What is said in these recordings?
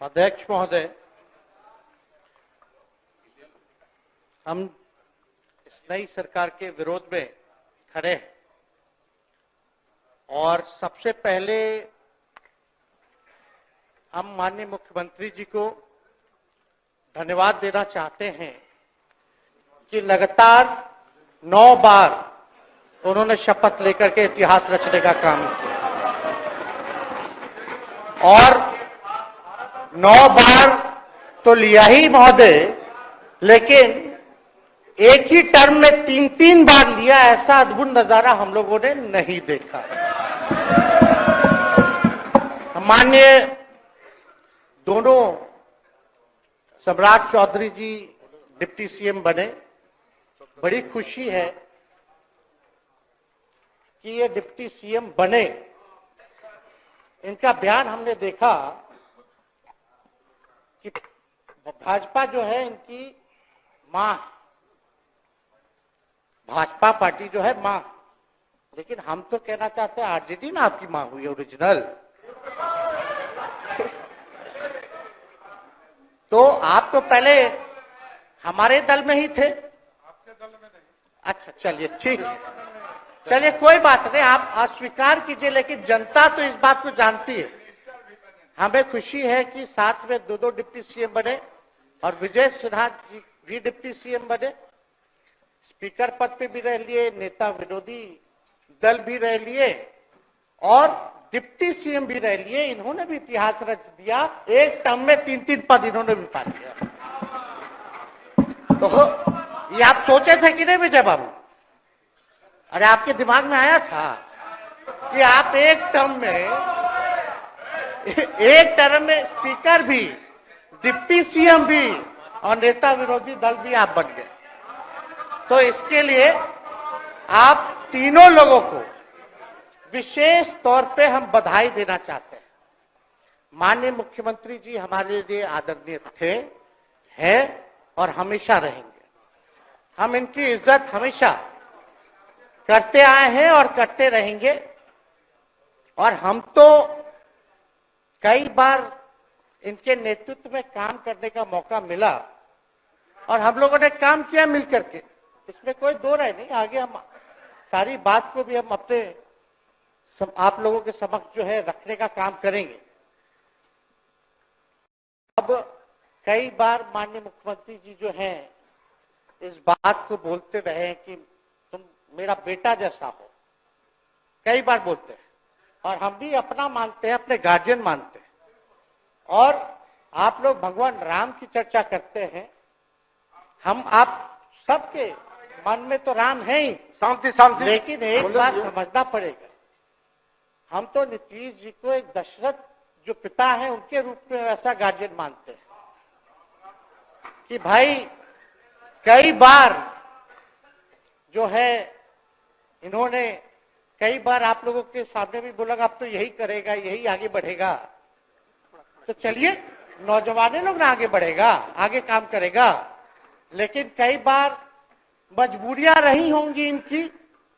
अध्यक्ष महोदय, हम इस नई सरकार के विरोध में खड़े हैं और सबसे पहले हम माननीय मुख्यमंत्री जी को धन्यवाद देना चाहते हैं कि लगातार 9 बार उन्होंने शपथ लेकर के इतिहास रचने का काम किया और 9 बार तो लिया ही महोदय, लेकिन एक ही टर्म में 3-3 बार लिया, ऐसा अद्भुत नजारा हम लोगों ने नहीं देखा। माननीय दोनों सम्राट चौधरी जी डिप्टी सीएम बने, बड़ी खुशी है कि ये डिप्टी सीएम बने। इनका बयान हमने देखा कि भाजपा जो है इनकी मां, भाजपा पार्टी जो है मां, लेकिन हम तो कहना चाहते हैं आरजेडी ना आपकी मां हुई ओरिजिनल। तो आप तो पहले हमारे दल में ही थे। आपके दल में नहीं? अच्छा, चलिए ठीक है, चलिए कोई बात नहीं, आप अस्वीकार कीजिए, लेकिन जनता तो इस बात को जानती है। हमें खुशी है कि साथ में 2 डिप्टी सीएम बने और विजय सिन्हा जी भी डिप्टी सीएम बने, स्पीकर पद पे भी रह लिए, नेता विरोधी दल भी रह लिए और डिप्टी सीएम भी रह लिए। इन्होंने भी इतिहास रच दिया, एक टर्म में 3-3 पद इन्होंने भी पा लिया। तो ये आप सोचे थे कि नहीं विजय बाबू? अरे आपके दिमाग में आया था कि आप एक टर्म में स्पीकर भी, डिप्टी सीएम भी और नेता विरोधी दल भी आप बन गए। तो इसके लिए आप तीनों लोगों को विशेष तौर पे हम बधाई देना चाहते हैं। माननीय मुख्यमंत्री जी हमारे लिए आदरणीय थे, हैं और हमेशा रहेंगे। हम इनकी इज्जत हमेशा करते आए हैं और करते रहेंगे। और हम तो कई बार इनके नेतृत्व में काम करने का मौका मिला और हम लोगों ने काम किया मिलकर के, इसमें कोई दो राय नहीं। आगे हम सारी बात को भी हम अपने आप लोगों के समक्ष जो है रखने का काम करेंगे। अब कई बार माननीय मुख्यमंत्री जी जो हैं इस बात को बोलते रहे कि तुम मेरा बेटा जैसा हो, कई बार बोलते हैं और हम भी अपना मानते हैं, अपने गार्जियन मानते हैं। और आप लोग भगवान राम की चर्चा करते हैं, हम आप सबके मन में तो राम है ही, शांति शांति, लेकिन एक बात समझना पड़ेगा, हम तो नीतीश जी को एक दशरथ जो पिता है उनके रूप में वैसा गार्जियन मानते हैं कि भाई कई बार जो है इन्होंने कई बार आप लोगों के सामने भी बोला अब तो यही करेगा, यही आगे बढ़ेगा। तो चलिए नौजवान लोग ना आगे बढ़ेगा, आगे काम करेगा, लेकिन कई बार मजबूरियां रही होंगी इनकी,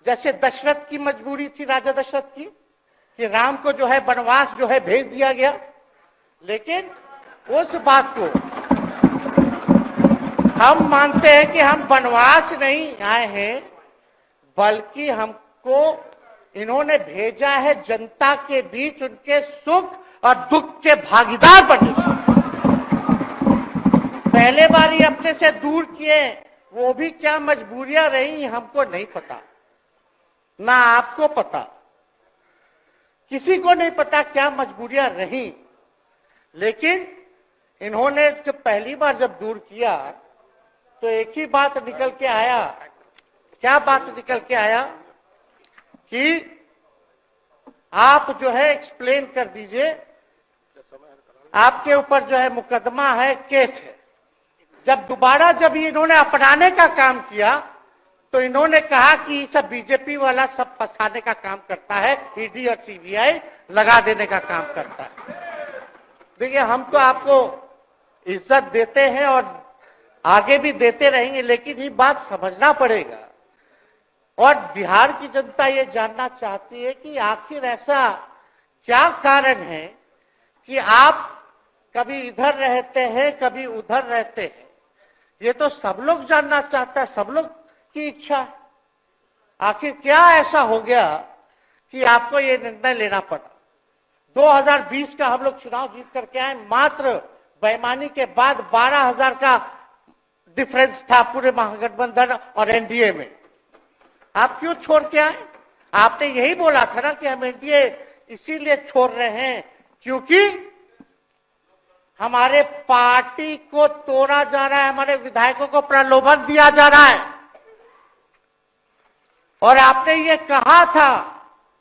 जैसे दशरथ की मजबूरी थी, राजा दशरथ की, कि राम को जो है वनवास जो है भेज दिया गया। लेकिन उस बात को हम मानते हैं कि हम वनवास नहीं आए हैं, बल्कि हमको इन्होंने भेजा है जनता के बीच उनके सुख और दुख के भागीदार बने। पहले बार ही अपने से दूर किए, वो भी क्या मजबूरियां रही हमको नहीं पता, ना आपको पता, किसी को नहीं पता क्या मजबूरियां रही। लेकिन इन्होंने जब पहली बार जब दूर किया तो एक ही बात निकल के आया। क्या बात निकल के आया कि आप जो है एक्सप्लेन कर दीजिए, आपके ऊपर जो है मुकदमा है, केस है। जब दोबारा जब इन्होंने अपनाने का काम किया तो इन्होंने कहा कि सब बीजेपी वाला सब फंसाने का काम करता है, ईडी और सीबीआई लगा देने का काम करता है। देखिए हम तो आपको इज्जत देते हैं और आगे भी देते रहेंगे, लेकिन ये बात समझना पड़ेगा। और बिहार की जनता ये जानना चाहती है कि आखिर ऐसा क्या कारण है कि आप कभी इधर रहते हैं, कभी उधर रहते हैं। ये तो सब लोग जानना चाहता है, सब लोग की इच्छा है। आखिर क्या ऐसा हो गया कि आपको ये निर्णय लेना पड़ा? 2020 का हम लोग चुनाव जीत करके आए, मात्र बेईमानी के बाद 12,000 का डिफरेंस था पूरे महागठबंधन और एनडीए में। आप क्यों छोड़ के आए? आपने यही बोला था ना कि हम एनडीए इसीलिए छोड़ रहे हैं क्योंकि हमारे पार्टी को तोड़ा जा रहा है, हमारे विधायकों को प्रलोभन दिया जा रहा है। और आपने ये कहा था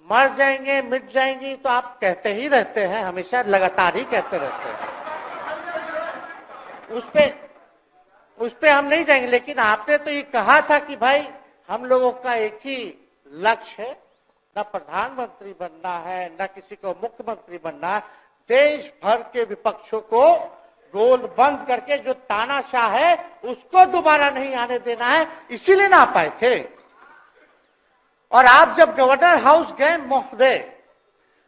मर जाएंगे, मिट जाएंगी, तो आप कहते ही रहते हैं, हमेशा लगातार ही कहते रहते हैं। उस पे हम नहीं जाएंगे, लेकिन आपने तो ये कहा था कि भाई हम लोगों का एक ही लक्ष्य है, न प्रधानमंत्री बनना है, न किसी को मुख्यमंत्री बनना है। देश भर के विपक्षों को गोल बंद करके जो तानाशाह है उसको दोबारा नहीं आने देना है, इसीलिए ना आ पाए थे। और आप जब गवर्नर हाउस गए महोदय,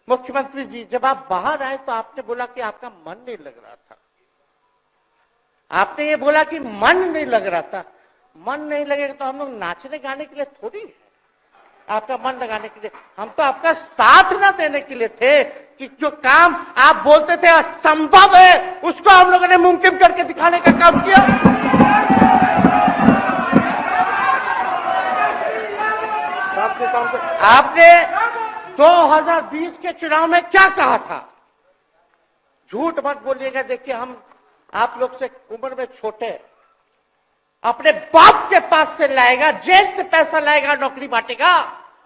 मुख्यमंत्री जी, जब आप बाहर आए तो आपने बोला कि आपका मन नहीं लग रहा था। आपने ये बोला कि मन नहीं लग रहा था। मन नहीं लगेगा तो हम लोग नाचने गाने के लिए थोड़ी है, आपका मन लगाने के लिए। हम तो आपका साथ ना देने के लिए थे कि जो काम आप बोलते थे असंभव है, उसको हम लोगों ने मुमकिन करके दिखाने का काम किया। आपने 2020 के चुनाव में क्या कहा था? झूठ मत बोलिएगा। देखिए, हम आप लोग से उम्र में छोटे, अपने बाप के पास से लाएगा, जेल से पैसा लाएगा, नौकरी बांटेगा,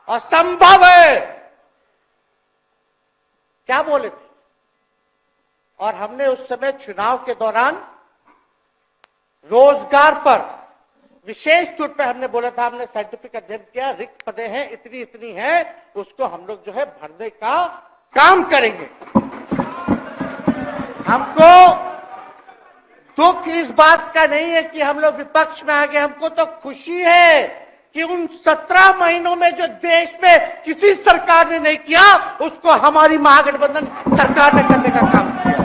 और संभव है, क्या बोले थे? और हमने उस समय चुनाव के दौरान रोजगार पर विशेष तौर पे हमने बोला था, हमने साइंटिफिक अध्ययन किया, रिक्त पदें हैं, इतनी इतनी है, उसको हम लोग जो है भरने का काम करेंगे। हमको दुख इस बात का नहीं है कि हम लोग विपक्ष में आ गए, हमको तो खुशी है कि उन 17 महीनों में जो देश में किसी सरकार ने नहीं किया, उसको हमारी महागठबंधन सरकार ने करने का काम किया।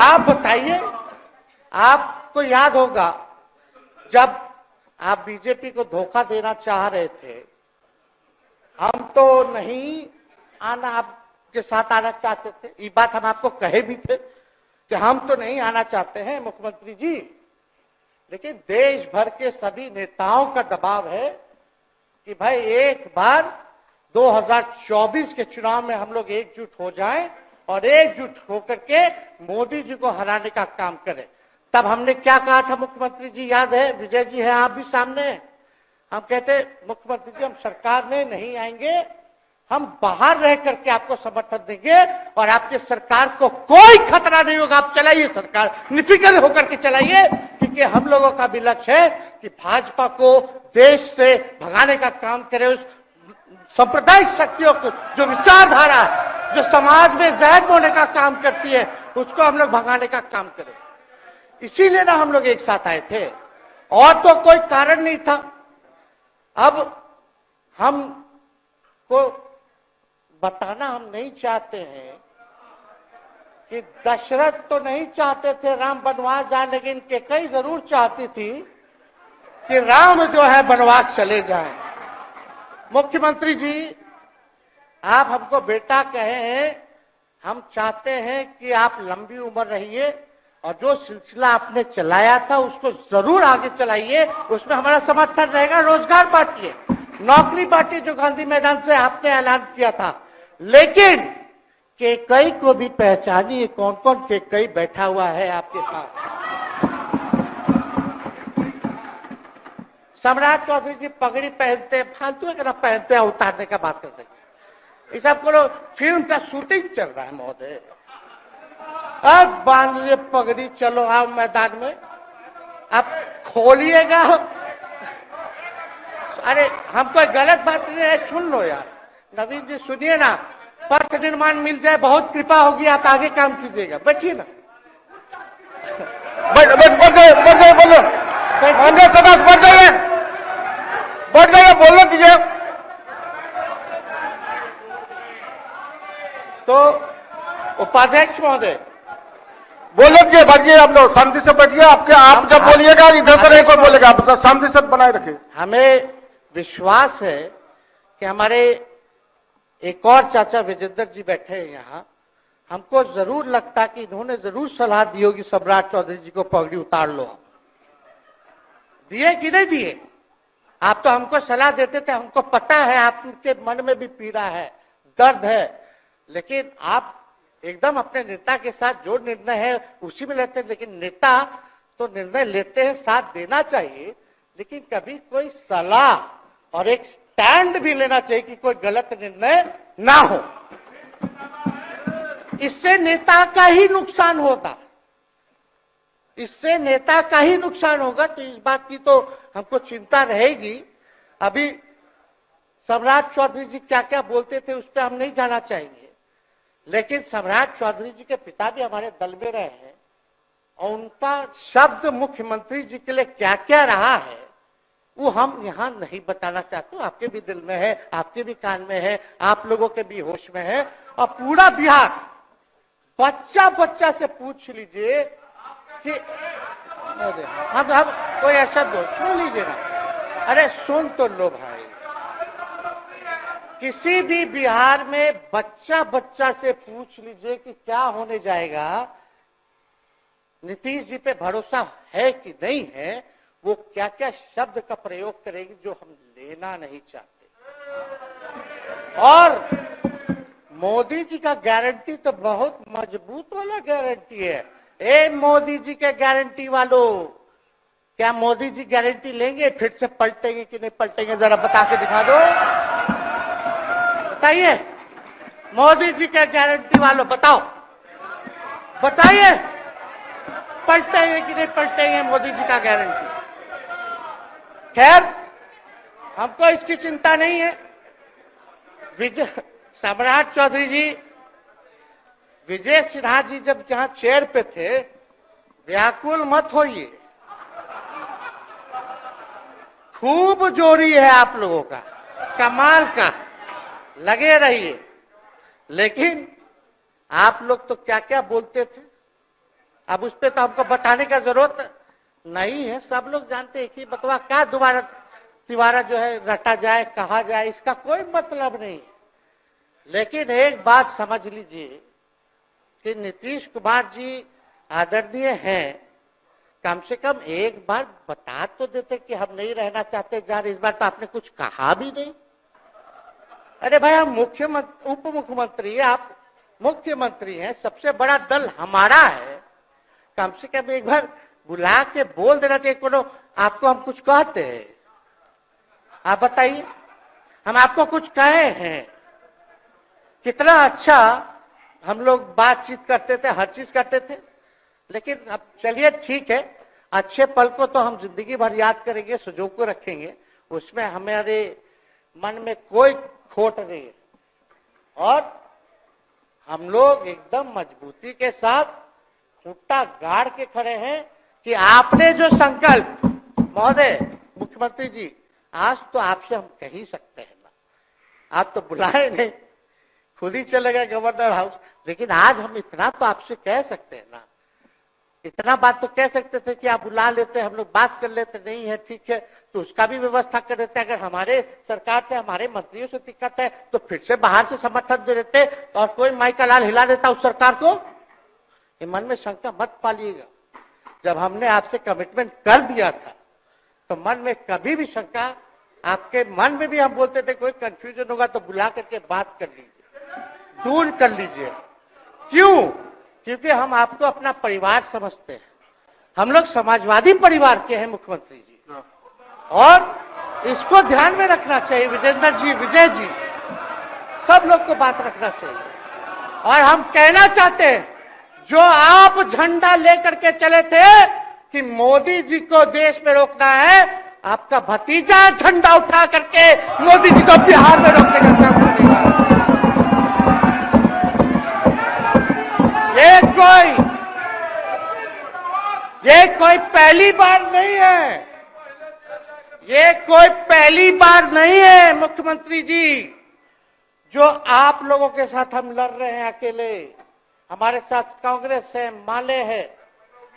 आप बताइए, आपको याद होगा जब आप बीजेपी को धोखा देना चाह रहे थे, हम तो नहीं आना, आपके साथ आना चाहते थे। ये बात हम आपको कहे भी थे कि हम तो नहीं आना चाहते हैं मुख्यमंत्री जी, लेकिन देश भर के सभी नेताओं का दबाव है कि भाई एक बार 2024 के चुनाव में हम लोग एकजुट हो जाएं और एकजुट होकर के मोदी जी को हराने का काम करें। तब हमने क्या कहा था मुख्यमंत्री जी, याद है? विजय जी हैं, आप भी सामने हैं। हम कहते मुख्यमंत्री जी हम सरकार में नहीं आएंगे, हम बाहर रह करके आपको समर्थन देंगे और आपके सरकार को कोई खतरा नहीं होगा, आप चलाइए सरकार, निफिक्र होकर के चलाइए, क्योंकि हम लोगों का भी लक्ष्य है कि भाजपा को देश से भगाने का काम करे। उस सांप्रदायिक शक्तियों को, जो विचारधारा है, जो समाज में जहर बोने का काम करती है, उसको हम लोग भगाने का काम करें। इसीलिए ना हम लोग एक साथ आए थे, और तो कोई कारण नहीं था। अब हम को बताना हम नहीं चाहते हैं कि दशरथ तो नहीं चाहते थे राम वनवास जाए, लेकिन कैकेयी जरूर चाहती थी कि राम जो है वनवास चले जाएं। मुख्यमंत्री जी, आप हमको बेटा कहे हैं, हम चाहते हैं कि आप लंबी उम्र रहिए और जो सिलसिला आपने चलाया था उसको जरूर आगे चलाइए, उसमें हमारा समर्थन रहेगा। रोजगार बांटिए, नौकरी बांटिए, जो गांधी मैदान से आपने ऐलान किया था, लेकिन कैकेयी को भी पहचानिए, कौन कौन कैकेयी बैठा हुआ है आपके साथ। सम्राट चौधरी जी पगड़ी पहनते, फालतू अगर पहनते हैं, उतारने का बात करते हैं। इस सबको फिल्म का शूटिंग चल रहा है महोदय, अब बांध लिए पगड़ी, चलो आओ मैदान में, अब खोलिएगा। अरे हम कोई गलत बात नहीं है, सुन लो यार, नवीन जी सुनिए ना, पथ निर्माण मिल जाए, बहुत कृपा होगी, आप आगे काम कीजिएगा, बैठिए ना। बढ़ जाइए, बोलो कीजिए। तो उपाध्यक्ष महोदय, बोलो दीजिए, बैठिए आप लोग, शांति से बैठिए। आप जब बोलिएगा इधर से नहीं कोई बोलेगा, आप शांति से बनाए रखिए। हमें विश्वास है कि हमारे एक और चाचा विजेंद्र जी बैठे हैं यहाँ, हमको जरूर लगता कि इन्होंने जरूर सलाह दी होगी सम्राट चौधरी जी को पगड़ी उतार लो। दिए कि नहीं दिए? आप तो हमको सलाह देते थे, हमको पता है आपके मन में भी पीड़ा है, दर्द है, लेकिन आप एकदम अपने नेता के साथ जो निर्णय है उसी में लेते हैं। लेकिन नेता तो निर्णय लेते हैं, साथ देना चाहिए, लेकिन कभी कोई सलाह और एक स्टैंड भी लेना चाहिए कि कोई गलत निर्णय ना हो। इससे नेता का ही नुकसान होगा, इससे नेता का ही नुकसान होगा। तो इस बात की तो हमको चिंता रहेगी। अभी सम्राट चौधरी जी क्या क्या बोलते थे उस पर हम नहीं जाना चाहेंगे, लेकिन सम्राट चौधरी जी के पिता भी हमारे दल में रहे हैं और उनका शब्द मुख्यमंत्री जी के लिए क्या क्या रहा है वो हम यहाँ नहीं बताना चाहते। आपके भी दिल में है, आपके भी कान में है, आप लोगों के भी होश में है, और पूरा बिहार बच्चा बच्चा से पूछ लीजिए कि हम कोई ऐसा बोल, सुन लीजिए ना, अरे सुन तो लो भाई। किसी भी बिहार में बच्चा बच्चा से पूछ लीजिए कि क्या होने जाएगा, नीतीश जी पे भरोसा है कि नहीं है, वो क्या क्या शब्द का प्रयोग करेगी जो हम लेना नहीं चाहते। और मोदी जी का गारंटी तो बहुत मजबूत वाला गारंटी है। ए मोदी जी के गारंटी वालों, क्या मोदी जी गारंटी लेंगे फिर से पलटेंगे कि नहीं पलटेंगे? जरा बता के दिखा दो, बताइए। मोदी जी के गारंटी वालों बताओ, बताइए पलटेंगे कि नहीं पलटेंगे मोदी जी का गारंटी? खैर, हमको इसकी चिंता नहीं है। सम्राट चौधरी जी, विजय सिन्हा जी जब जहां चेयर पे थे, व्याकुल मत होइए, खूब जोड़ी है आप लोगों का, कमाल का, लगे रहिए। लेकिन आप लोग तो क्या क्या बोलते थे, अब उस पर तो हमको बताने का जरूरत नहीं है, सब लोग जानते हैं कि बतवा क्या दोबारा तिवारा जो है रटा जाए, कहा जाए, इसका कोई मतलब नहीं है। लेकिन एक बात समझ लीजिए कि नीतीश कुमार जी आदरणीय हैं, कम से कम एक बार बता तो देते कि हम नहीं रहना चाहते जा रहे। इस बार तो आपने कुछ कहा भी नहीं। अरे भाई, हम मुख्यमंत्री, उप मुख्यमंत्री, आप मुख्यमंत्री हैं, सबसे बड़ा दल हमारा है, कम से कम एक बार बुला के बोल देना चाहिए। कोनो आपको हम कुछ कहते हैं? आप बताइए, हम आपको कुछ कहे हैं? कितना अच्छा हम लोग बातचीत करते थे, हर चीज करते थे। लेकिन अब चलिए ठीक है, अच्छे पल को तो हम जिंदगी भर याद करेंगे, सुजो को रखेंगे, उसमें हमारे मन में कोई खोट नहीं है। और हम लोग एकदम मजबूती के साथ खूंटा गाड़ के खड़े हैं कि आपने जो संकल्प, महोदय मुख्यमंत्री जी, आज तो आपसे हम कह ही सकते हैं ना, आप तो बुलाए नहीं, खुद ही चले गए गवर्नर हाउस, लेकिन आज हम इतना तो आपसे कह सकते हैं ना, इतना बात तो कह सकते थे कि आप बुला लेते, हम लोग बात कर लेते। नहीं है ठीक है, तो उसका भी व्यवस्था कर देते। अगर हमारे सरकार से, हमारे मंत्रियों से दिक्कत है तो फिर से बाहर से समर्थन दे देते और कोई माई का लाल हिला देता उस सरकार को। ये मन में शंका मत पालिएगा, जब हमने आपसे कमिटमेंट कर दिया था तो मन में कभी भी शंका, आपके मन में भी हम बोलते थे कोई कंफ्यूजन होगा तो बुला करके बात कर लीजिए, दूर कर लीजिए। क्यों? क्योंकि हम आपको अपना परिवार समझते हैं। हम लोग समाजवादी परिवार के हैं मुख्यमंत्री जी, और इसको ध्यान में रखना चाहिए। विजेंद्र जी, विजय जी, सब लोग को बात रखना चाहिए। और हम कहना चाहते हैं, जो आप झंडा लेकर के चले थे कि मोदी जी को देश में रोकना है, आपका भतीजा झंडा उठा करके मोदी जी को बिहार में रोकने का काम करेगा। ये कोई पहली बार नहीं है, ये कोई पहली बार नहीं है मुख्यमंत्री जी, जो आप लोगों के साथ हम लड़ रहे हैं अकेले। हमारे साथ कांग्रेस है, माले है,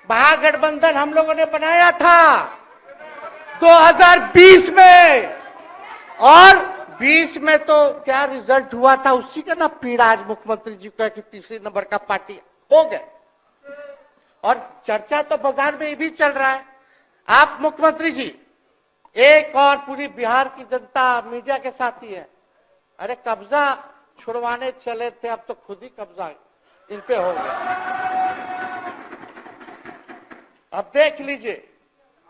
महागठबंधन हम लोगों ने बनाया था 2020 में, और 20 में तो क्या रिजल्ट हुआ था उसी का ना पीड़ा आज मुख्यमंत्री जी का कि तीसरे नंबर का पार्टी हो गए। और चर्चा तो बाजार में ये भी चल रहा है, आप मुख्यमंत्री जी एक और पूरी बिहार की जनता मीडिया के साथ ही है। अरे कब्जा छुड़वाने चले थे, अब तो खुद ही कब्जा इन पे हो गया। अब देख लीजिए,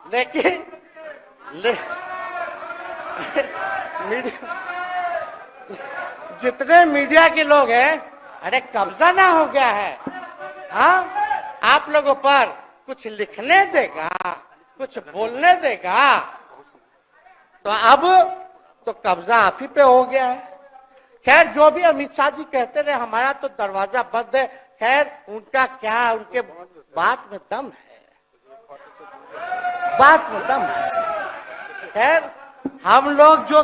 लेकिन मीडिया, जितने मीडिया के लोग हैं, अरे कब्जा ना हो गया है, हाँ आप लोगों पर कुछ लिखने देगा, कुछ बोलने देगा, तो अब तो कब्जा आप ही पे हो गया है। खैर जो भी अमित शाह जी कहते रहे हमारा तो दरवाजा बंद है, खैर उनका क्या, उनके बात में दम है, बात में दम है। खैर हम लोग जो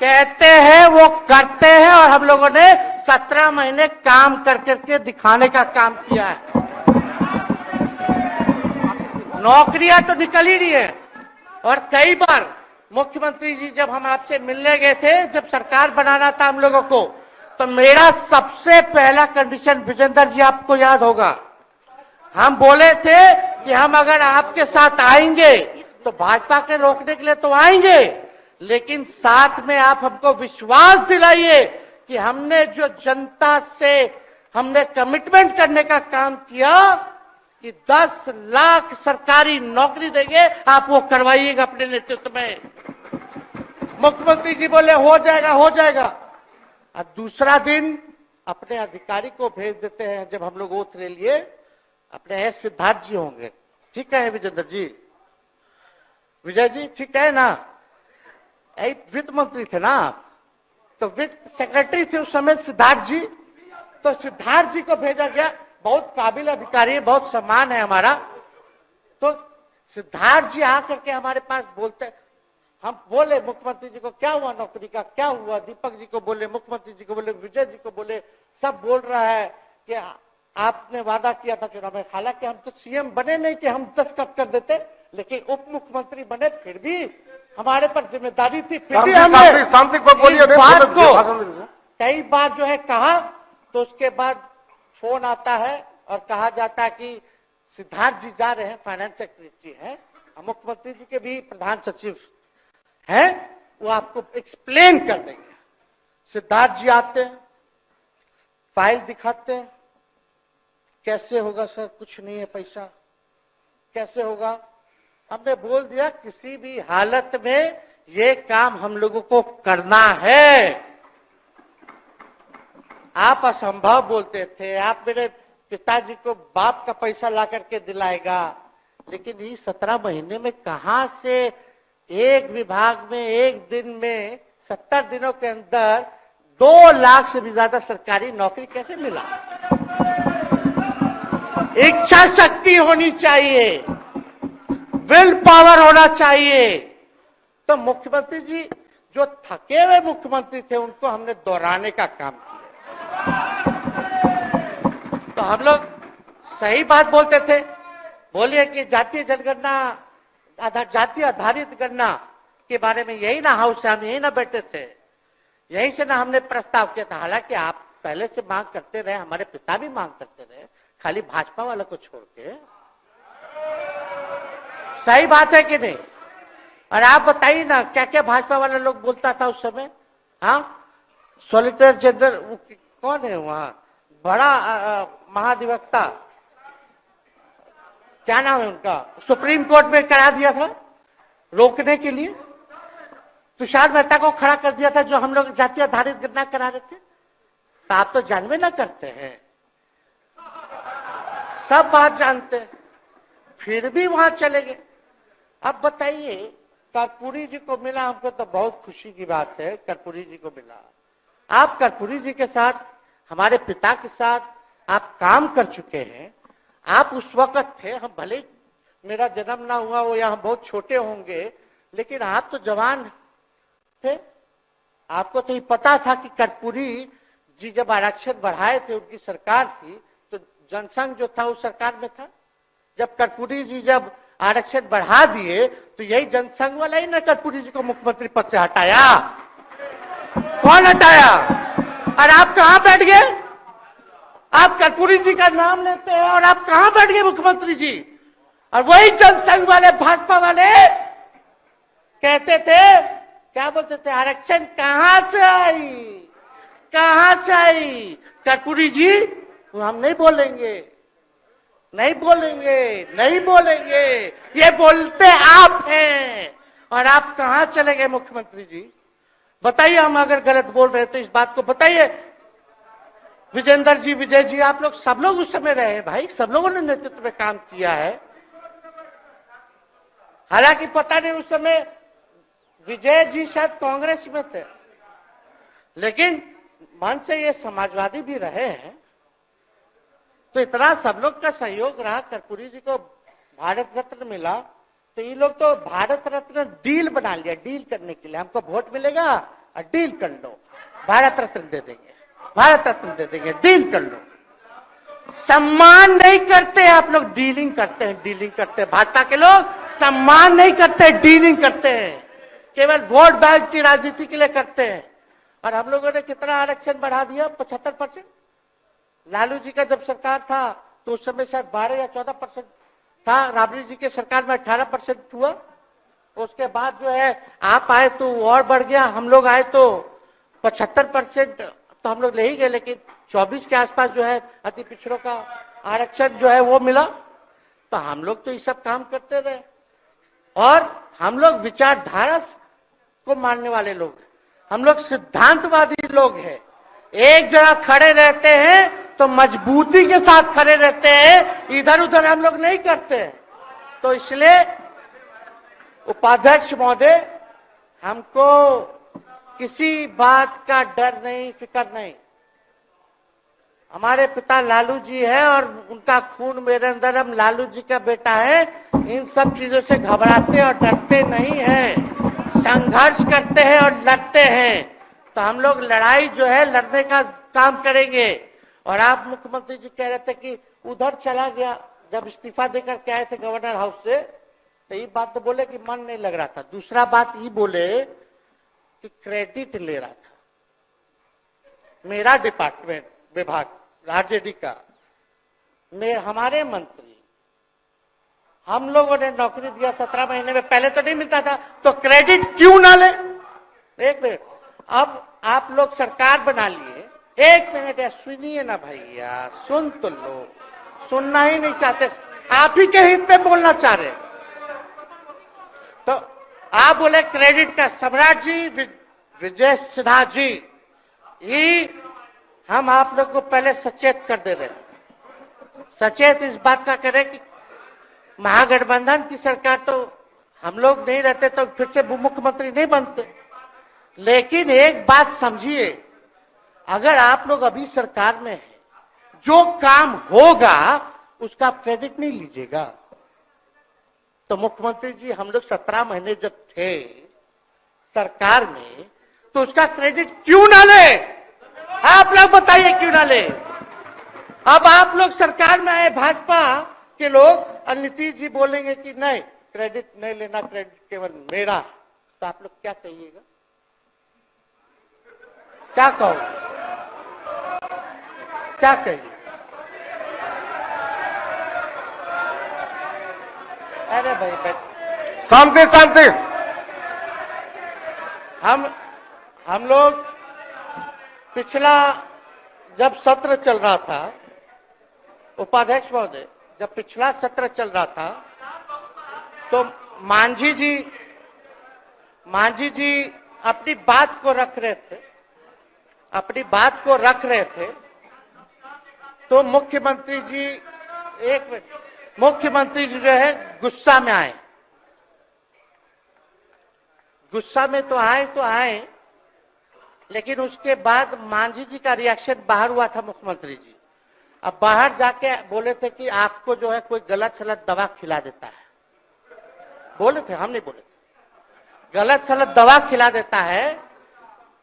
कहते हैं वो करते हैं, और हम लोगों ने 17 महीने काम कर करके दिखाने का काम किया है। नौकरियां तो निकल ही रही है, और कई बार मुख्यमंत्री जी जब हम आपसे मिलने गए थे, जब सरकार बनाना था हम लोगों को, तो मेरा सबसे पहला कंडीशन, विजेंद्र जी आपको याद होगा, हम बोले थे कि हम अगर आपके साथ आएंगे तो भाजपा के रोकने के लिए तो आएंगे, लेकिन साथ में आप हमको विश्वास दिलाइए कि हमने जो जनता से हमने कमिटमेंट करने का काम किया कि 10 लाख सरकारी नौकरी देंगे, आप वो करवाइएगा अपने नेतृत्व में। मुख्यमंत्री जी बोले हो जाएगा, हो जाएगा, और दूसरा दिन अपने अधिकारी को भेज देते हैं। जब हम लोग ओथ ले लिए, अपने एस सिद्धार्थ जी होंगे, ठीक है विजेंद्र जी, विजय जी ठीक है ना, वित्त मंत्री थे ना आप, तो वित्त सेक्रेटरी थे उस समय सिद्धार्थ जी, तो सिद्धार्थ जी को भेजा गया, बहुत काबिल अधिकारी है, बहुत सम्मान है हमारा। तो सिद्धार्थ जी आकर के हमारे पास बोलते, हम बोले मुख्यमंत्री जी को क्या हुआ नौकरी का, क्या हुआ, दीपक जी को बोले, मुख्यमंत्री जी को बोले, विजय जी को बोले, सब बोल रहा है कि आपने वादा किया था चुनाव में। हालांकि हम तो सीएम बने नहीं कि हम दस्तखत कर देते, लेकिन उप मुख्यमंत्री बने, फिर भी हमारे पर जिम्मेदारी थी, फिर भी हमने शांति को बोलिए, बात को कई बार जो है कहा। तो उसके बाद फोन आता है और कहा जाता है कि सिद्धार्थ जी जा रहे हैं, फाइनेंस सेक्रेटरी हैं, मुख्यमंत्री जी के भी प्रधान सचिव हैं, वो आपको एक्सप्लेन कर देंगे। सिद्धार्थ जी आते हैं, फाइल दिखाते हैं, कैसे होगा सर, कुछ नहीं है पैसा, कैसे होगा। हमने बोल दिया किसी भी हालत में ये काम हम लोगों को करना है। आप असंभव बोलते थे, आप मेरे पिताजी को बाप का पैसा ला करके दिलाएगा, लेकिन ये 17 महीने में कहां से एक विभाग में एक दिन में 70 दिनों के अंदर 2 लाख से भी ज्यादा सरकारी नौकरी कैसे मिला। इच्छा शक्ति होनी चाहिए, विल पावर होना चाहिए। तो मुख्यमंत्री जी जो थके हुए मुख्यमंत्री थे उनको हमने दोहराने का काम किया। तो हम लोग सही बात बोलते थे, बोलिए कि जातीय जनगणना, जातीय आधारित गणना के बारे में यही ना हाउस से हम यही ना बैठे थे, यहीं से ना हमने प्रस्ताव किया था। हालांकि आप पहले से मांग करते रहे, हमारे पिता भी मांग करते रहे, खाली भाजपा वाला को छोड़ के। सही बात है कि नहीं? और आप बताइए ना क्या क्या भाजपा वाला लोग बोलता था उस समय। हाँ, सॉलिसिटर जनरल कौन है वहां, बड़ा महाधिवक्ता, क्या नाम है उनका, सुप्रीम कोर्ट में करा दिया था रोकने के लिए, तुषार मेहता को खड़ा कर दिया था जो हम लोग जातीय आधारित गणना करा रहे थे। तो आप तो जानवे ना करते हैं, सब बात जानते हैं, फिर भी वहां चले गए। अब बताइए, कर्पूरी जी को मिला, हमको तो बहुत खुशी की बात है, कर्पूरी जी को मिला। आप कर्पूरी जी के साथ, हमारे पिता के साथ आप काम कर चुके हैं। आप उस वक्त थे, हम भले मेरा जन्म ना हुआ वो, या हम बहुत छोटे होंगे, लेकिन आप तो जवान थे। आपको तो ये पता था कि कर्पूरी जी जब आरक्षण बढ़ाए थे, उनकी सरकार थी, तो जनसंघ जो था उस सरकार में था। जब कर्पूरी जी जब आरक्षण बढ़ा दिए तो यही जनसंघ वाला ही ना कर्पूरी जी को मुख्यमंत्री पद से हटाया। कौन हटाया? और आप कहां बैठ गए? आप कर्पूरी जी का नाम लेते हैं और आप कहां बैठ गए मुख्यमंत्री जी? और वही जनसंघ वाले भाजपा वाले कहते थे, क्या बोलते थे, आरक्षण कहां से आई, कहां से आई? कर्पूरी जी हम नहीं बोलेंगे, नहीं बोलेंगे, नहीं बोलेंगे, ये बोलते आप हैं। और आप कहां चले गए मुख्यमंत्री जी? बताइए, हम अगर गलत बोल रहे तो इस बात को बताइए। विजेंद्र जी, विजय जी, आप लोग सब लोग उस समय रहे भाई, सब लोगों ने नेतृत्व में काम किया है। हालांकि पता नहीं उस समय विजय जी शायद कांग्रेस में थे, लेकिन मन से ये समाजवादी भी रहे हैं। तो इतना सब लोग का सहयोग रहा, कर्पूरी जी को भारत रत्न मिला, तो ये लोग तो भारत रत्न डील बना लिया, डील करने के लिए। हमको वोट मिलेगा और डील कर लो, भारत रत्न दे देंगे, भारत रत्न दे देंगे, डील कर लो। सम्मान नहीं करते आप लोग, डीलिंग करते हैं, डीलिंग करते हैं। भाजपा के लोग सम्मान नहीं करते, डीलिंग करते हैं, केवल वोट बैंक की राजनीति के लिए करते हैं। और हम लोगों ने कितना आरक्षण बढ़ा दिया? 75%। लालू जी का जब सरकार था तो उस समय शायद 12 या 14% था, राबड़ी जी के सरकार में 18% हुआ। उसके बाद जो है आप आए तो और बढ़ गया, हम लोग आए तो 75% तो हम लोग ले ही गए, लेकिन 24 के आसपास जो है अति पिछड़ों का आरक्षण जो है वो मिला। तो हम लोग तो ये सब काम करते रहे, और हम लोग विचारधारा को मानने वाले लोग, हम लोग सिद्धांतवादी लोग हैं। एक जगह खड़े रहते हैं तो मजबूती के साथ खड़े रहते हैं, इधर उधर हम लोग नहीं करते हैं। तो इसलिए उपाध्यक्ष महोदय, हमको किसी बात का डर नहीं, फिक्र नहीं। हमारे पिता लालू जी है और उनका खून मेरे अंदर, हम लालू जी का बेटा है। इन सब चीजों से घबराते और डरते नहीं हैं, संघर्ष करते हैं और लड़ते हैं। तो हम लोग लड़ाई जो है लड़ने का काम करेंगे। और आप मुख्यमंत्री जी कह रहे थे कि उधर चला गया, जब इस्तीफा देकर के आए थे गवर्नर हाउस से, तो ये बात तो बोले कि मन नहीं लग रहा था। दूसरा बात ये बोले कि क्रेडिट ले रहा था मेरा डिपार्टमेंट, विभाग आरजेडी का, हमारे मंत्री, हम लोगों ने नौकरी दिया 17 महीने में, पहले तो नहीं मिलता था, तो क्रेडिट क्यों ना ले? एक मिनट, अब आप लोग सरकार बना लिए, एक मिनट यार सुनिए ना भाई, यार सुन तो लो, सुनना ही नहीं चाहते, आप ही के हित में बोलना चाह रहे। तो आप बोले क्रेडिट का, सम्राट जी, विजय सिन्हा जी, ये हम आप लोग को पहले सचेत कर दे रहे हैं। सचेत इस बात का करें कि महागठबंधन की सरकार तो हम लोग नहीं रहते तो फिर से मुख्यमंत्री नहीं बनते। लेकिन एक बात समझिए, अगर आप लोग अभी सरकार में हैं, जो काम होगा उसका क्रेडिट नहीं लीजिएगा। तो मुख्यमंत्री जी, हम लोग 17 महीने जब थे सरकार में, तो उसका क्रेडिट क्यों ना ले? आप लोग बताइए क्यों ना ले? अब आप लोग सरकार में आए भाजपा के लोग, और नीतीश जी बोलेंगे कि नहीं क्रेडिट नहीं लेना, क्रेडिट केवल मेरा, तो आप लोग क्या कहिएगा? क्या कहो, क्या कहिए? अरे भाई शांति शांति। हम लोग पिछला जब सत्र चल रहा था, उपाध्यक्ष महोदय, जब पिछला सत्र चल रहा था तो मांझी जी अपनी बात को रख रहे थे, अपनी बात को रख रहे थे। तो मुख्यमंत्री जी, एक मिनट, मुख्यमंत्री जी जो है गुस्सा में आए, गुस्सा में तो आए, लेकिन उसके बाद मांझी जी का रिएक्शन बाहर हुआ था मुख्यमंत्री जी। अब बाहर जाके बोले थे कि आपको जो है कोई गलत सलत दवा खिला देता है, बोले थे, हम नहीं बोले थे, गलत सलत दवा खिला देता है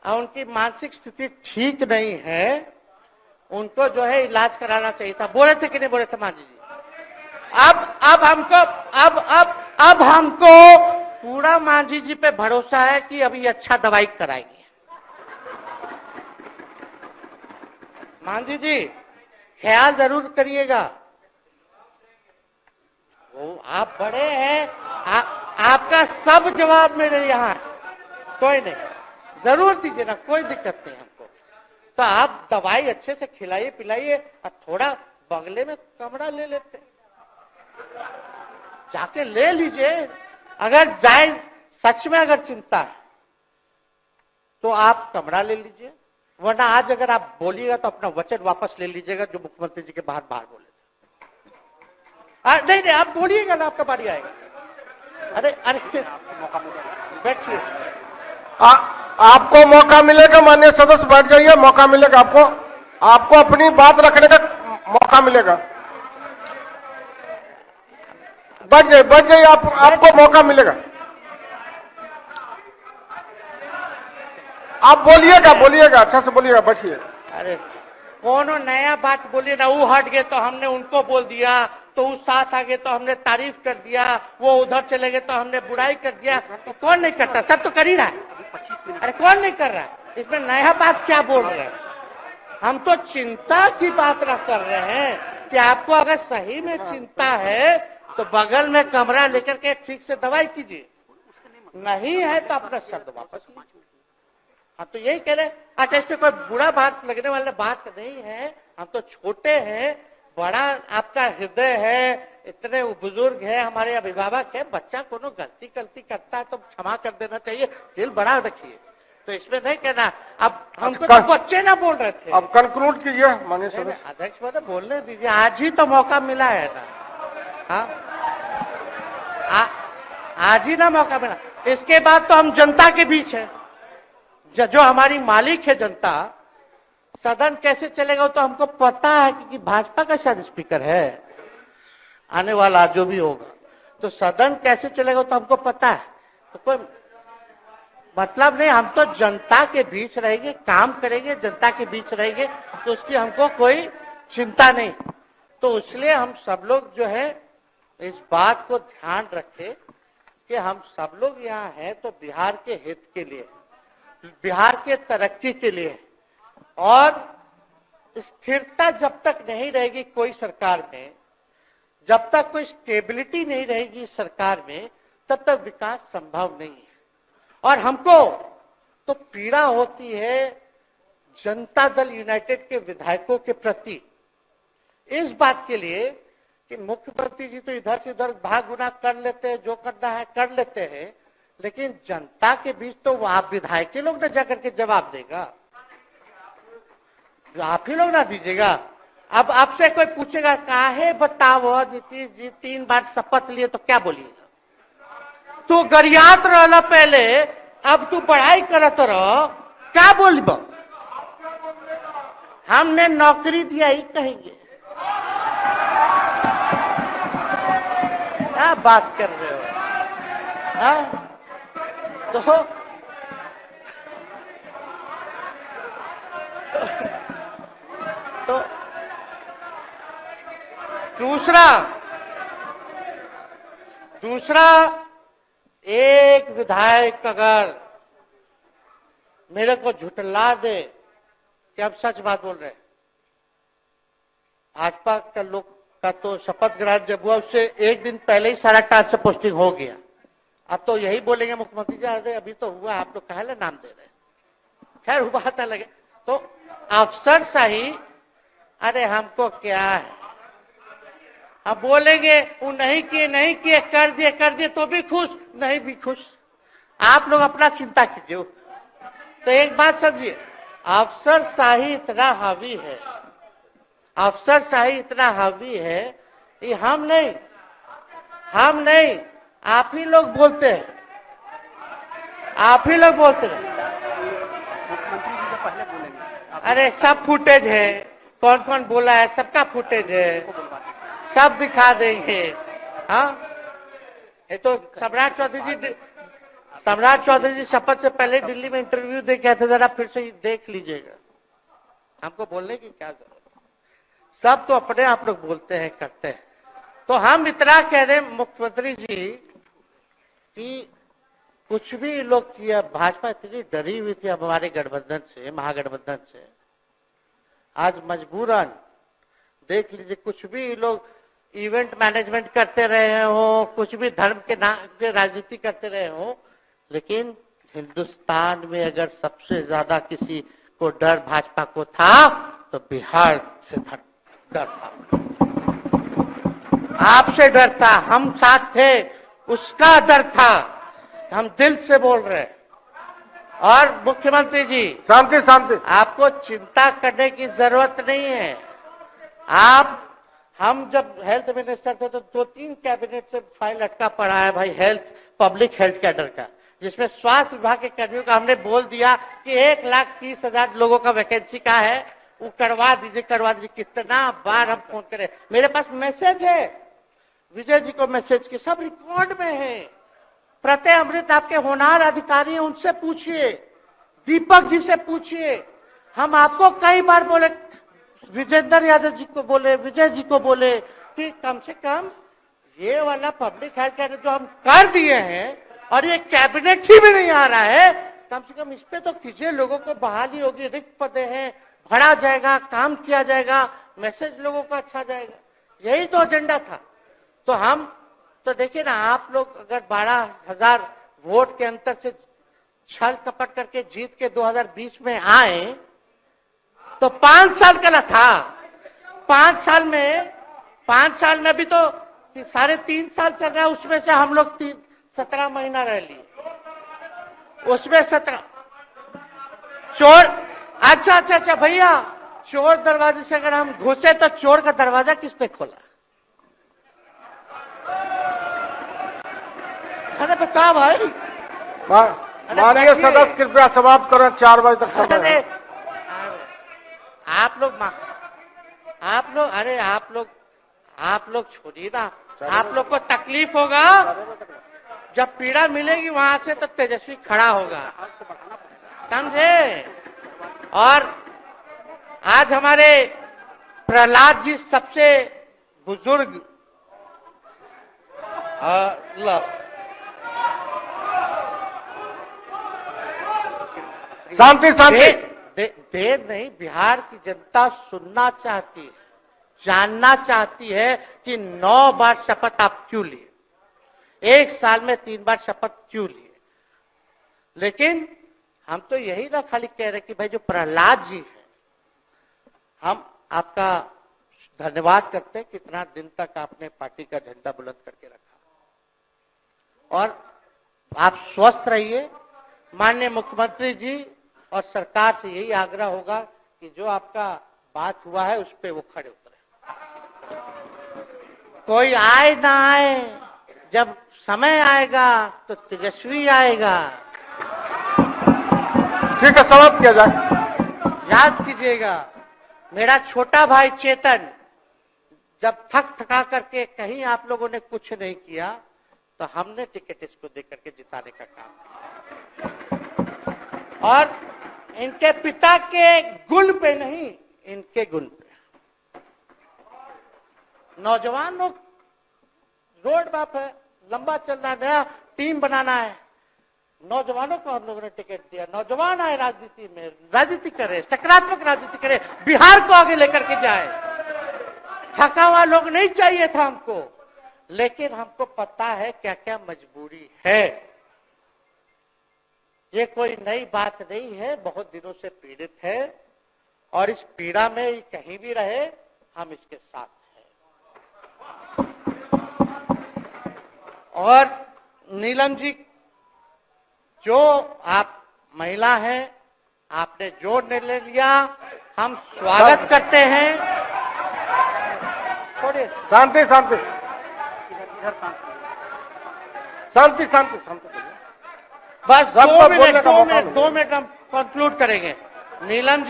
और उनकी मानसिक स्थिति ठीक नहीं है, उनको जो है इलाज कराना चाहिए था। बोले थे कि नहीं बोले थे मांझी जी? अब हमको पूरा मांझी जी पे भरोसा है कि अभी अच्छा दवाई कराएंगे। मांझी जी ख्याल जरूर करिएगा। वो आप बड़े हैं, आपका सब जवाब मेरे यहाँ है, कोई नहीं, जरूर दीजिए ना, कोई दिक्कत नहीं हमको। तो आप दवाई अच्छे से खिलाइए पिलाइए और थोड़ा बगले में कमरा ले लेते, जाके ले लीजिए। अगर जाए सच में अगर चिंता है तो आप कमरा ले लीजिए, वरना आज अगर आप बोलिएगा तो अपना वचन वापस ले लीजिएगा जो मुख्यमंत्री जी के बाहर बोले थे। नहीं आप बोलिएगा ना, आपका बारी आएगा। अरे बैठिए, आपको मौका मिलेगा, माननीय सदस्य बैठ जाइए, मौका मिलेगा आपको अपनी बात रखने का मौका मिलेगा। बैठ जाइए आपको मौका मिलेगा। आप बोलिएगा अच्छा से बोलिएगा, बैठिए। अरे कोनो नया बात बोलिए ना, वो हट गए तो हमने उनको बोल दिया, तो उस साथ आ गए तो हमने तारीफ कर दिया, वो उधर चले गए तो हमने बुराई कर दिया। तो कौन नहीं करता? सब तो कर ही रहा है। अरे कौन नहीं कर रहा है? इसमें नया बात क्या बोल रहे हैं? हम तो चिंता की बात न कर रहे हैं कि आपको अगर सही में चिंता है तो बगल में कमरा लेकर के ठीक से दवाई कीजिए, नहीं है तो अपना शब्द वापस लीजिए। हम तो यही कह रहे हैं। अच्छा, इसमें कोई बुरा बात लगने वाला बात नहीं है, हम तो छोटे हैं, बड़ा आपका हृदय है, इतने बुजुर्ग है, हमारे अभिभावक है, बच्चा कोनो गलती करता है तो क्षमा कर देना चाहिए, दिल बड़ा रखिए। तो इसमें नहीं कहना। अब हमको तो बच्चे ना बोल रहे थे। अब कंक्लूड कीजिए माननीय सदस्य। अध्यक्ष महोदय बोलने दीजिए, आज ही तो मौका मिला है ना। हाँ, आज ही ना मौका मिला, इसके बाद तो हम जनता के बीच है, जो हमारी मालिक है जनता। सदन कैसे चलेगा तो हमको पता है, क्योंकि भाजपा का शायद स्पीकर है आने वाला जो भी होगा, तो सदन कैसे चलेगा तो हमको पता है। तो कोई मतलब नहीं, हम तो जनता के बीच रहेंगे, काम करेंगे, जनता के बीच रहेंगे, तो उसकी हमको कोई चिंता नहीं। तो इसलिए हम सब लोग जो है इस बात को ध्यान रखें कि हम सब लोग यहाँ हैं तो बिहार के हित के लिए, बिहार के तरक्की के लिए। और स्थिरता जब तक नहीं रहेगी कोई सरकार में, जब तक कोई स्टेबिलिटी नहीं रहेगी सरकार में, तब तक विकास संभव नहीं है। और हमको तो पीड़ा होती है जनता दल यूनाइटेड के विधायकों के प्रति, इस बात के लिए कि मुख्यमंत्री जी तो इधर से उधर भाग गुना कर लेते हैं, जो करना है कर लेते हैं, लेकिन जनता के बीच तो आप विधायक के लोग ना जाकर के जवाब देगा, आप ही लोग ना दीजिएगा। अब आपसे कोई पूछेगा काहे बताओ नीतीश जी 3 बार शपथ लिए, तो क्या बोलिएगा? तू गरियात रहला पहले, अब तू पढ़ाई करत रह, क्या बोलब? हमने नौकरी दिया ही कहेंगे। क्या बात कर रहे हो? हाँ? तो दूसरा एक विधायक अगर मेरे को झुठला दे कि अब सच बात बोल रहे, भाजपा का लोग का तो शपथ ग्रहण जब हुआ उससे एक दिन पहले ही सारा ट्रांसफर पोस्टिंग हो गया। अब तो यही बोलेंगे मुख्यमंत्री जी अरे अभी तो हुआ, आप लोग काहे नाम दे रहे? खैर हुआ था लगे तो अफसरशाही, अरे हमको क्या है, अब बोलेंगे वो नहीं किए कर दिए तो भी खुश, नहीं भी खुश। आप लोग अपना चिंता कीजिए। तो एक बात समझिए, अफसरशाही इतना हावी है, अफसरशाही इतना हावी है कि हम नहीं आप ही लोग बोलते हैं, आप ही लोग बोलते हैं। मुख्यमंत्री जी तो पहले बोलेंगे। अरे सब फुटेज है, कौन कौन बोला है सबका फुटेज है, सब दिखा देंगे। हाँ, ये तो सम्राट चौधरी जी शपथ से पहले दिल्ली में इंटरव्यू दे के आए थे, जरा फिर से देख लीजिएगा, हमको बोलने की क्या जरूरत। सब तो अपने आप लोग बोलते हैं, करते हैं। तो हम इतना कह रहे मुख्यमंत्री जी कि कुछ भी लोग किया, भाजपा इतनी डरी हुई थी हमारे गठबंधन से, महागठबंधन से, आज मजबूरन देख लीजिए, कुछ भी लोग इवेंट मैनेजमेंट करते रहे हो, कुछ भी धर्म के नाम के राजनीति करते रहे हो, लेकिन हिंदुस्तान में अगर सबसे ज्यादा किसी को डर भाजपा को था तो बिहार से डर था, आपसे डर था, हम साथ थे, उसका डर था। हम दिल से बोल रहे हैं। और मुख्यमंत्री जी, शांति शांति, आपको चिंता करने की जरूरत नहीं है। हम जब हेल्थ मिनिस्टर थे तो 2-3 कैबिनेट से फाइल अटका पड़ा है भाई, हेल्थ, पब्लिक हेल्थ कैडर का, जिसमें स्वास्थ्य विभाग के कर्मियों का हमने बोल दिया कि 1,30,000 लोगों का वैकेंसी का है, वो करवा दीजिए, करवा दीजिए। कितना बार हम फोन करें, मेरे पास मैसेज है, विजय जी को मैसेज के सब रिकॉर्ड में है। प्रत्यय अमृत आपके होनहार अधिकारी हैं, उनसे पूछिए, दीपक जी से पूछिए। हम आपको कई बार बोले, विजेंद्र यादव जी को बोले, विजय जी को बोले कि कम से कम ये वाला पब्लिक हेल्थ केयर जो हम कर दिए हैं और ये कैबिनेट ही भी नहीं आ रहा है, कम से कम इस पे तो कीजिए, लोगों को बहाली होगी, रिक्त पदे हैं, भरा जाएगा, काम किया जाएगा, मैसेज लोगों का अच्छा जाएगा। यही तो एजेंडा था। तो हम तो देखिए ना, आप लोग अगर 12,000 वोट के अंतर से छल कपट करके जीत के 2020 में आए तो 5 साल का ना था। 5 साल में भी तो 3.5 साल चल रहा है, उसमें से हम लोग 17 महीना रह लिए, उसमें 17 चोर। अच्छा भैया, चोर दरवाजे से अगर हम घुसे तो चोर का दरवाजा किसने खोला? अरे बता भाई। माननीय सदस्य कृपया समाप्त करें, 4 बजे तक समय है। आप लोग छोड़िए ना, आप लोग को तकलीफ होगा, जब पीड़ा मिलेगी वहां से तो तेजस्वी खड़ा होगा, समझे? और आज हमारे प्रहलाद जी सबसे बुजुर्ग शांति शांति, देर नहीं, बिहार की जनता सुनना चाहती है, जानना चाहती है कि 9 बार शपथ आप क्यों लिए, 1 साल में 3 बार शपथ क्यों लिए। लेकिन हम तो यही ना खाली कह रहे कि भाई जो प्रहलाद जी हैं, हम आपका धन्यवाद करते हैं, कितना दिन तक आपने पार्टी का झंडा बुलंद करके रखा। और आप स्वस्थ रहिए। माननीय मुख्यमंत्री जी और सरकार से यही आग्रह होगा कि जो आपका बात हुआ है उस पर वो खड़े उतरे। कोई आए ना आए, जब समय आएगा तो तेजस्वी आएगा। ठीक है, समाप्त किया जाए। याद कीजिएगा, मेरा छोटा भाई चेतन जब थका करके कहीं आप लोगों ने कुछ नहीं किया तो हमने टिकट इसको देकर के जिताने का काम किया। और इनके पिता के गुण पे नहीं, इनके गुण पे। नौजवान लोग रोड मैप है, लंबा चलना है, नया टीम बनाना है, नौजवानों को हम लोगों ने टिकट दिया। नौजवान आए राजनीति में, राजनीति करे, सकारात्मक राजनीति करे, बिहार को आगे लेकर के जाए। थका हुआ लोग नहीं चाहिए था हमको, लेकिन हमको पता है क्या क्या मजबूरी है। ये कोई नई बात नहीं है, बहुत दिनों से पीड़ित है और इस पीड़ा में कहीं भी रहे हम इसके साथ हैं। और नीलम जी, जो आप महिला हैं, आपने जो निर्णय लिया हम स्वागत करते हैं। थोड़ी शांति शांति शांति शांति शांति, बस 2 मिनट हम कंक्लूड करेंगे। नीलम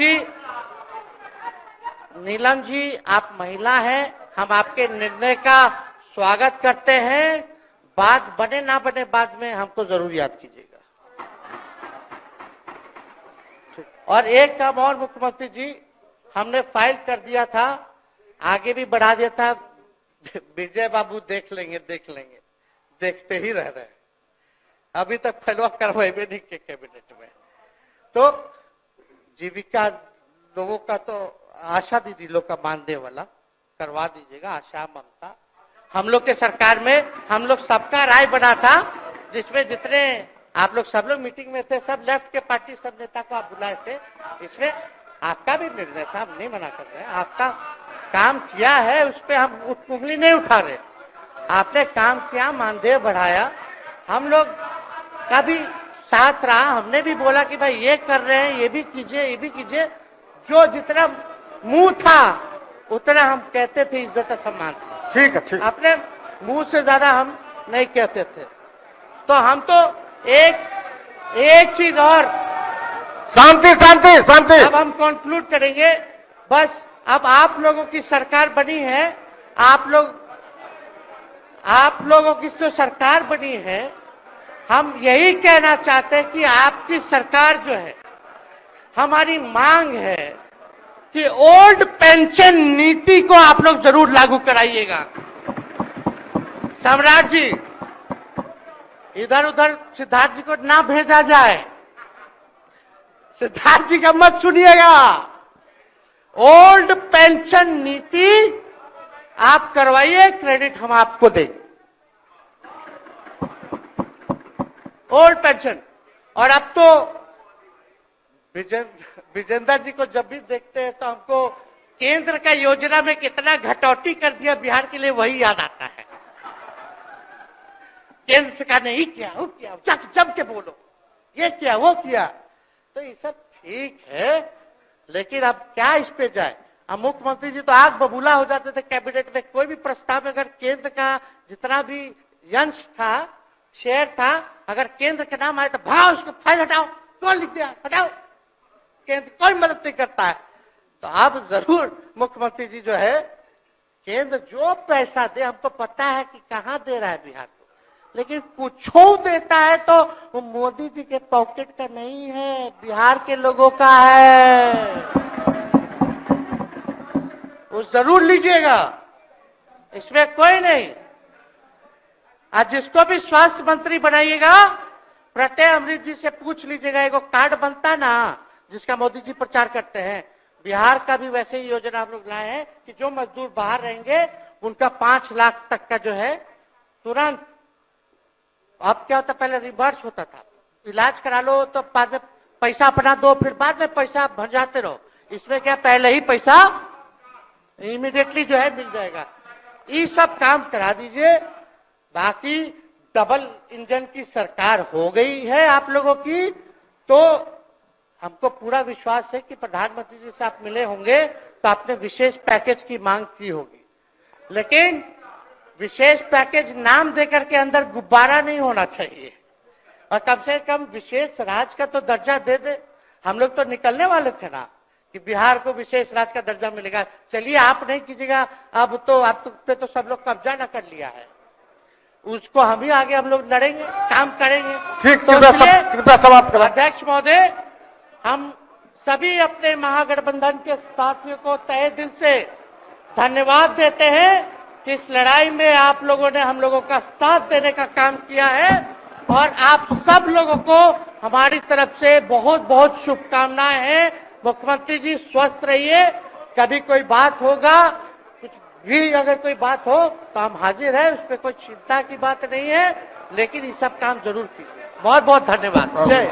जी आप महिला हैं, हम आपके निर्णय का स्वागत करते हैं। बात बने ना बने बाद में हमको जरूर याद कीजिएगा। और एक काम और मुख्यमंत्री जी, हमने फाइल कर दिया था आगे भी बढ़ा दिया था। विजय बाबू देख लेंगे, देखते ही रह रहे हैं। अभी तक फैलवा करवाए भी नहीं के कैबिनेट में। तो जीविका लोगों का तो आशा दीदी लोग का मानदेय वाला करवा दीजिएगा, आशा ममता। हम लोग के सरकार में हम लोग सबका राय बना था, जिसमें जितने आप लोग सब लोग मीटिंग में थे, सब लेफ्ट के पार्टी सब नेता को आप बुलाए थे। इसमें आपका भी निर्णय था, हम नहीं मना कर रहे हैं। आपका काम किया है, उस पर हम उंगली नहीं उठा रहे। आपने काम किया, मानदेय बढ़ाया, हम लोग का भी साथ रहा। हमने भी बोला कि भाई ये कर रहे हैं, ये भी कीजिए, ये भी कीजिए। जो जितना मुंह था उतना हम कहते थे, इज्जत सम्मान से। ठीक है, ठीक। अपने मुंह से ज्यादा हम नहीं कहते थे। तो हम तो एक चीज और, शांति शांति शांति। अब हम कंक्लूड करेंगे। बस अब आप लोगों की सरकार बनी है, आप लोगों की जो सरकार बनी है, हम यही कहना चाहते हैं कि आपकी सरकार जो है, हमारी मांग है कि ओल्ड पेंशन नीति को आप लोग जरूर लागू कराइएगा। सम्राट जी, इधर उधर सिद्धार्थ जी को ना भेजा जाए। सिद्धार्थ जी का मत सुनिएगा। ओल्ड पेंशन नीति आप करवाइए, क्रेडिट हम आपको देंगे। Old pension. और अब तो विजेंद्र जी को जब भी देखते हैं तो हमको केंद्र का योजना में कितना घटौती कर दिया बिहार के लिए, वही याद आता है। केंद्र सरकार ने ही किया, वो किया, जम के बोलो, ये किया, वो किया। तो ये सब ठीक है, लेकिन अब क्या इस पे जाए। अब मुख्यमंत्री जी तो आग बबूला हो जाते थे कैबिनेट में। कोई भी प्रस्ताव अगर केंद्र का जितना भी अंश था, शेयर था, अगर केंद्र के नाम आए तो भाव उसको फाइल हटाओ, कौन लिख दिया, हटाओ। केंद्र कोई मदद नहीं करता है। तो अब जरूर मुख्यमंत्री जी जो है, केंद्र जो पैसा दे, हमको पता है कि कहां दे रहा है बिहार को, लेकिन कुछ देता है तो वो मोदी जी के पॉकेट का नहीं है, बिहार के लोगों का है। वो जरूर लीजिएगा, इसमें कोई नहीं। आज जिसको भी स्वास्थ्य मंत्री बनाइएगा, प्रत्यय अमृत जी से पूछ लीजिएगा। एगो कार्ड बनता ना, जिसका मोदी जी प्रचार करते हैं, बिहार का भी वैसे ही योजना हम लोग लाए हैं कि जो मजदूर बाहर रहेंगे उनका 5 लाख तक का जो है तुरंत। अब क्या होता, पहले रिवर्स होता था, इलाज करा लो तो बाद में पैसा अपना दो, फिर बाद में पैसा भंजाते रहो। इसमें क्या, पहले ही पैसा इमीडिएटली जो है मिल जाएगा। ये सब काम करा दीजिए। बाकी डबल इंजन की सरकार हो गई है आप लोगों की, तो हमको पूरा विश्वास है कि प्रधानमंत्री जी से आप मिले होंगे तो आपने विशेष पैकेज की मांग की होगी। लेकिन विशेष पैकेज नाम देकर के अंदर गुब्बारा नहीं होना चाहिए, और कम से कम विशेष राज्य का तो दर्जा दे दे। हम लोग तो निकलने वाले थे ना कि बिहार को विशेष राज्य का दर्जा मिलेगा। चलिए आप नहीं कीजिएगा, अब तो आप पे तो सब लोग कब्जा न कर लिया है, उसको हम ही आगे हम लोग लड़ेंगे, काम करेंगे। ठीक, तो कृपया समाप्त करें। अध्यक्ष महोदय, हम सभी अपने महागठबंधन के साथियों को तहे दिल से धन्यवाद देते हैं कि इस लड़ाई में आप लोगों ने हम लोगों का साथ देने का काम किया है, और आप सब लोगों को हमारी तरफ से बहुत बहुत शुभकामनाएं हैं। मुख्यमंत्री जी स्वस्थ रहिए। कभी कोई बात होगा, कुछ भी अगर कोई बात हो तो हम हाजिर हैं, उस पर कोई चिंता की बात नहीं है, लेकिन ये सब काम जरूर कीजिए। बहुत बहुत धन्यवाद। जय